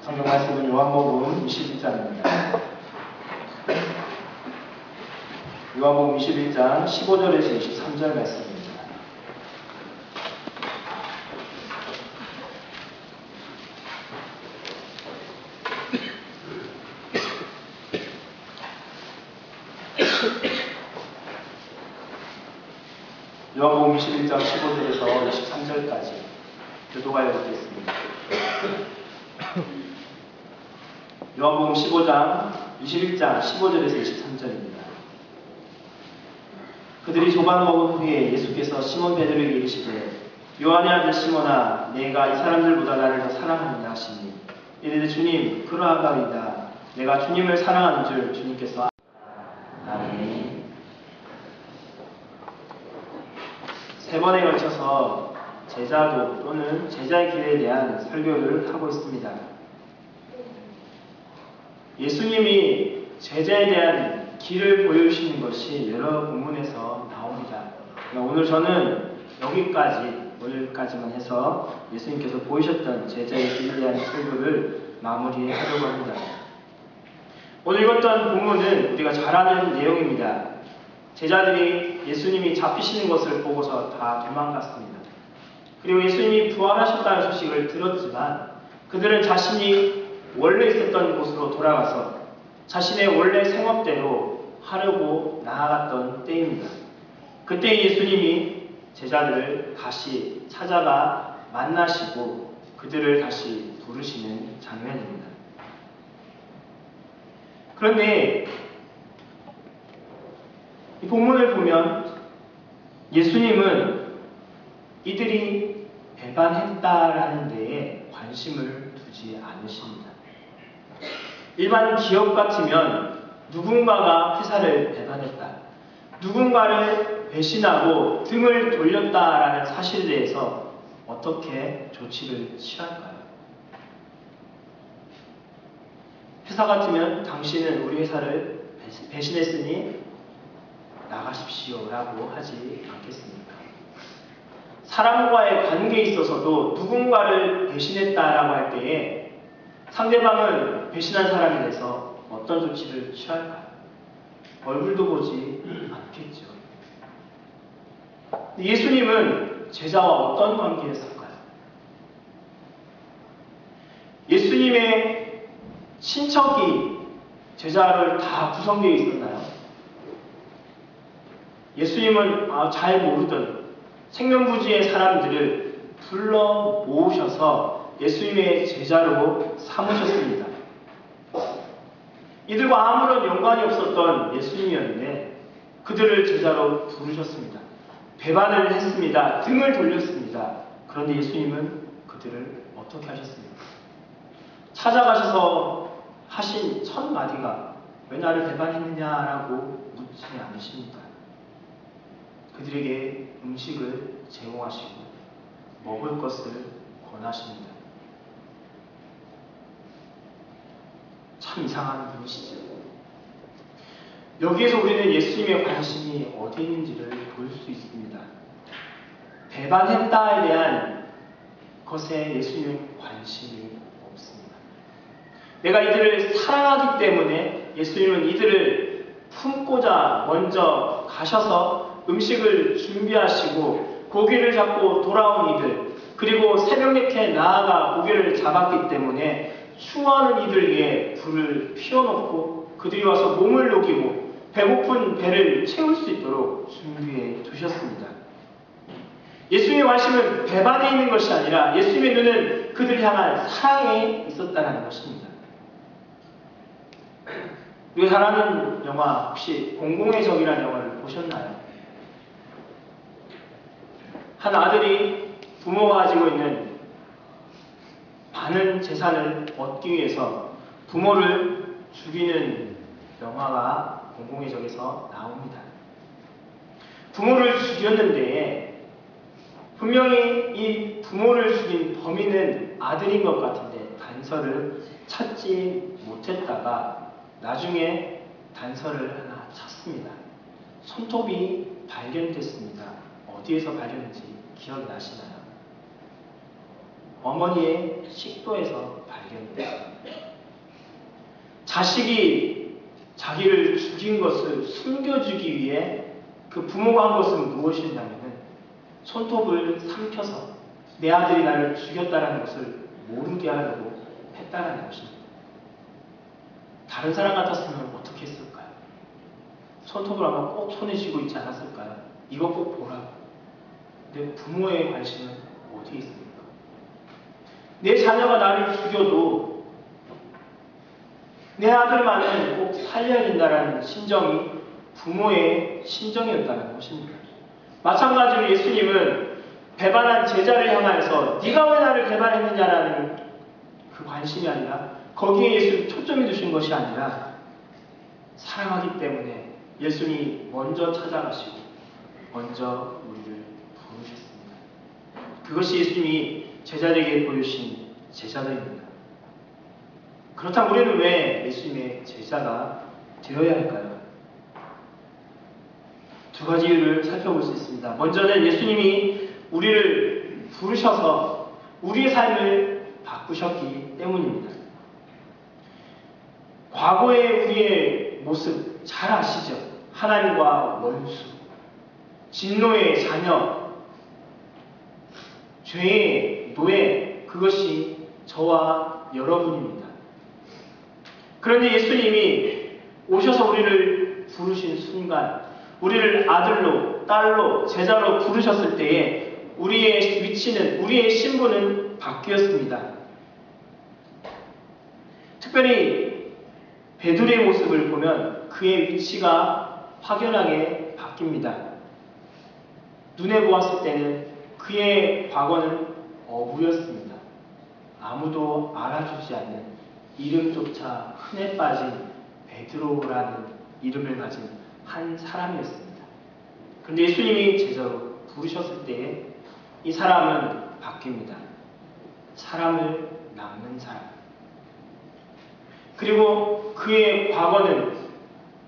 성경 말씀은 요한복음 21장입니다. 요한복음 21장 15절에서 23절 말씀입니다. 요한복음 21장 15절에서 23절까지 교도하여 읽겠습니다. 요한복음 15장 21장 15절에서 23절입니다. 그들이 조반 먹은 후에 예수께서 시몬 베드로에게 이르시되 요한의 아들 시몬아 내가 이 사람들보다 나를 더 사랑하느냐 하시니 이르되 주님 그러하나이다. 내가 주님을 사랑하는 줄 주님께서 아멘. 세 번에 걸쳐서 제자도 또는 제자의 길에 대한 설교를 하고 있습니다. 예수님이 제자에 대한 길을 보여주시는 것이 여러 본문에서 나옵니다. 오늘 저는 오늘까지만 해서 예수님께서 보이셨던 제자의 길에 대한 설교를 마무리하려고 합니다. 오늘 읽었던 본문은 우리가 잘 아는 내용입니다. 제자들이 예수님이 잡히시는 것을 보고서 다 도망갔습니다. 그리고 예수님이 부활하셨다는 소식을 들었지만 그들은 자신이 원래 있었던 곳으로 돌아가서 자신의 원래 생업대로 하려고 나아갔던 때입니다. 그때 예수님이 제자들을 다시 찾아가 만나시고 그들을 다시 부르시는 장면입니다. 그런데 이 본문을 보면 예수님은 이들이 배반했다라는 데에 관심을 두지 않으십니다. 일반 기업 같으면 누군가가 회사를 배반했다, 누군가를 배신하고 등을 돌렸다라는 사실에 대해서 어떻게 조치를 취할까요? 회사 같으면 당신은 우리 회사를 배신했으니 나가십시오 라고 하지 않겠습니까? 사람과의 관계에 있어서도 누군가를 배신했다라고 할 때에 상대방은 배신한 사람에 대해서 어떤 조치를 취할까요? 얼굴도 보지 않겠죠. 예수님은 제자와 어떤 관계였을까요? 예수님의 친척이 제자를 다 구성되어 있었나요? 예수님은 잘 모르던 생면부지의 사람들을 불러 모으셔서 예수님의 제자로 삼으셨습니다. 이들과 아무런 연관이 없었던 예수님이었는데 그들을 제자로 부르셨습니다. 배반을 했습니다. 등을 돌렸습니다. 그런데 예수님은 그들을 어떻게 하셨습니까? 찾아가셔서 하신 첫 마디가 왜 나를 배반했느냐라고 묻지 않으십니다. 그들에게 음식을 제공하시고 먹을 것을 권하십니다. 참 이상한 분이시죠. 여기에서 우리는 예수님의 관심이 어디 있는지를 볼 수 있습니다. 배반했다에 대한 것에 예수님의 관심이 없습니다. 내가 이들을 사랑하기 때문에 예수님은 이들을 품고자 먼저 가셔서 음식을 준비하시고 고기를 잡고 돌아온 이들, 그리고 새벽녘에 나아가 고기를 잡았기 때문에 추워하는 이들 위에 불을 피워놓고 그들이 와서 몸을 녹이고 배고픈 배를 채울 수 있도록 준비해 두셨습니다. 예수님의 관심은 배반에 있는 것이 아니라 예수님의 눈은 그들을 향한 사랑에 있었다는 것입니다. 우리가 잘 아는 영화 혹시 공공의 적이라는 영화를 보셨나요? 한 아들이 부모가 가지고 있는 많은 재산을 얻기 위해서 부모를 죽이는 영화가 공공의 적에서 나옵니다. 부모를 죽였는데 분명히 이 부모를 죽인 범인은 아들인 것 같은데 단서를 찾지 못했다가 나중에 단서를 하나 찾습니다. 손톱이 발견됐습니다. 어디에서 발견했는지 기억이 나시나요? 어머니의 식도에서 발견됐습니다. 자식이 자기를 죽인 것을 숨겨주기 위해 그 부모가 한 것은 무엇이냐면 손톱을 삼켜서 내 아들이 나를 죽였다는 것을 모르게 하려고 했다는 것입니다. 다른 사람 같았으면 어떻게 했을까요? 손톱을 아마 꼭 손에 쥐고 있지 않았을까요? 이거 꼭 보라고. 내 부모의 관심은 어디에 있습니까? 내 자녀가 나를 죽여도 내 아들만은 꼭 살려야 된다는 심정이 부모의 심정이었다는 것입니다. 마찬가지로 예수님은 배반한 제자를 향하여서 네가 왜 나를 배반했느냐라는 그 관심이 아니라 거기에 예수님이 초점이 두신 것이 아니라 사랑하기 때문에 예수님이 먼저 찾아가시고 먼저 우리를 부르셨습니다. 그것이 예수님이 제자들에게 보여주신 제자들입니다. 그렇다면 우리는 왜 예수님의 제자가 되어야 할까요? 두 가지 이유를 살펴볼 수 있습니다. 먼저는 예수님이 우리를 부르셔서 우리의 삶을 바꾸셨기 때문입니다. 과거의 우리의 모습 잘 아시죠? 하나님과 원수, 진노의 자녀, 죄의 노예, 그것이 저와 여러분입니다. 그런데 예수님이 오셔서 우리를 부르신 순간, 우리를 아들로, 딸로, 제자로 부르셨을 때에 우리의 위치는, 우리의 신분은 바뀌었습니다. 특별히 베드로의 모습을 보면 그의 위치가 확연하게 바뀝니다. 눈에 보았을 때는 그의 과거는 어부였습니다. 아무도 알아주지 않는 이름조차 흔해 빠진 베드로라는 이름을 가진 한 사람이었습니다. 그런데 예수님이 제자로 부르셨을 때에 이 사람은 바뀝니다. 사람을 낚는 사람. 그리고 그의 과거는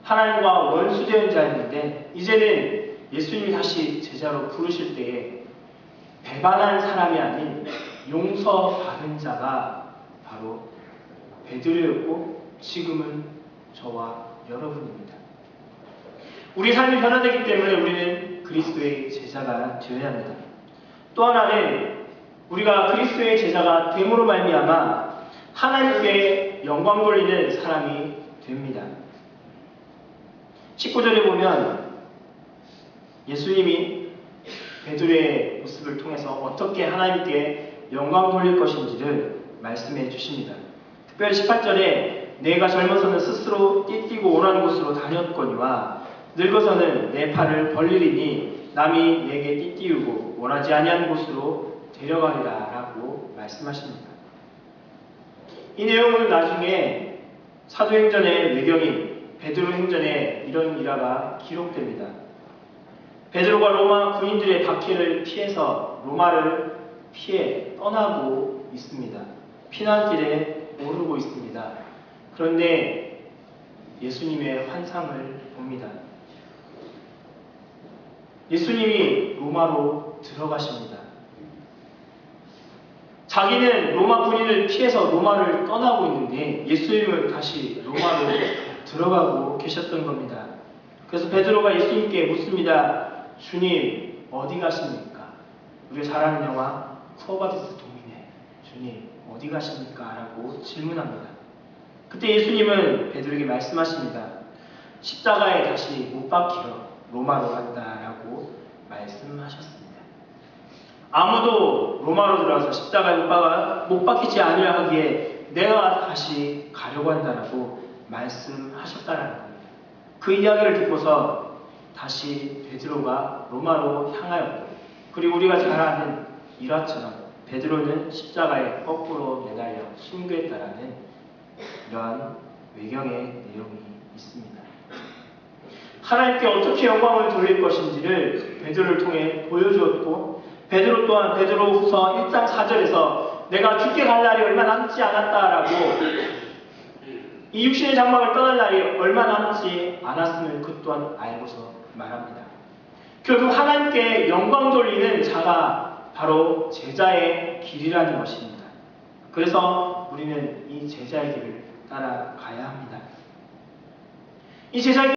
하나님과 원수된 자였는데 이제는 예수님이 다시 제자로 부르실 때에 배반한 사람이 아닌 용서받은 자가 바로 베드로였고 지금은 저와 여러분입니다. 우리 삶이 변화되기 때문에 우리는 그리스도의 제자가 되어야 합니다. 또 하나는 우리가 그리스도의 제자가 됨으로 말미암아 하나님께 영광 돌리는 사람이 됩니다. 19절에 보면 예수님이 베드로의 모습을 통해서 어떻게 하나님께 영광 돌릴 것인지를 말씀해 주십니다. 특별히 18절에 내가 젊어서는 스스로 띠띠고 원하는 곳으로 다녔거니와 늙어서는 내 팔을 벌리리니 남이 내게 띠띠우고 원하지 아니하는 곳으로 데려가리라 라고 말씀하십니다. 이 내용은 나중에 사도행전의 외경인 베드로 행전에 이런 일화가 기록됩니다. 베드로가 로마 군인들의 박해를 피해서 로마를 피해 떠나고 있습니다. 피난길에 오르고 있습니다. 그런데 예수님의 환상을 봅니다. 예수님이 로마로 들어가십니다. 자기는 로마 군인을 피해서 로마를 떠나고 있는데 예수님은 다시 로마로 들어가고 계셨던 겁니다. 그래서 베드로가 예수님께 묻습니다. 주님 어디 가십니까? 우리가 잘 아는 영화 쿠어바디스 도미네, 주님 어디 가십니까? 라고 질문합니다. 그때 예수님은 베드로에게 말씀하십니다. 십자가에 다시 못 박히러 로마로 간다 라고 말씀하셨습니다. 아무도 로마로 들어와서 십자가에 못 박히지 아니려 하기에 내가 다시 가려고 한다라고 말씀하셨다는 겁니다. 그 이야기를 듣고서 다시 베드로가 로마로 향하였고, 그리고 우리가 잘 아는 일화처럼 베드로는 십자가에 거꾸로 매달려 순교했다라는 이러한 외경의 내용이 있습니다. 하나님께 어떻게 영광을 돌릴 것인지를 베드로를 통해 보여주었고, 베드로 또한 베드로후서 1장 4절에서 내가 죽게 갈 날이 얼마 남지 않았다라고, 이 육신의 장막을 떠날 날이 얼마 남지 않았음을 그 또한 알고서 말합니다. 결국 하나님께 영광 돌리는 자가 바로 제자의 길이라는 것입니다. 그래서 우리는 이 제자의 길을 따라가야 합니다. 이 제자들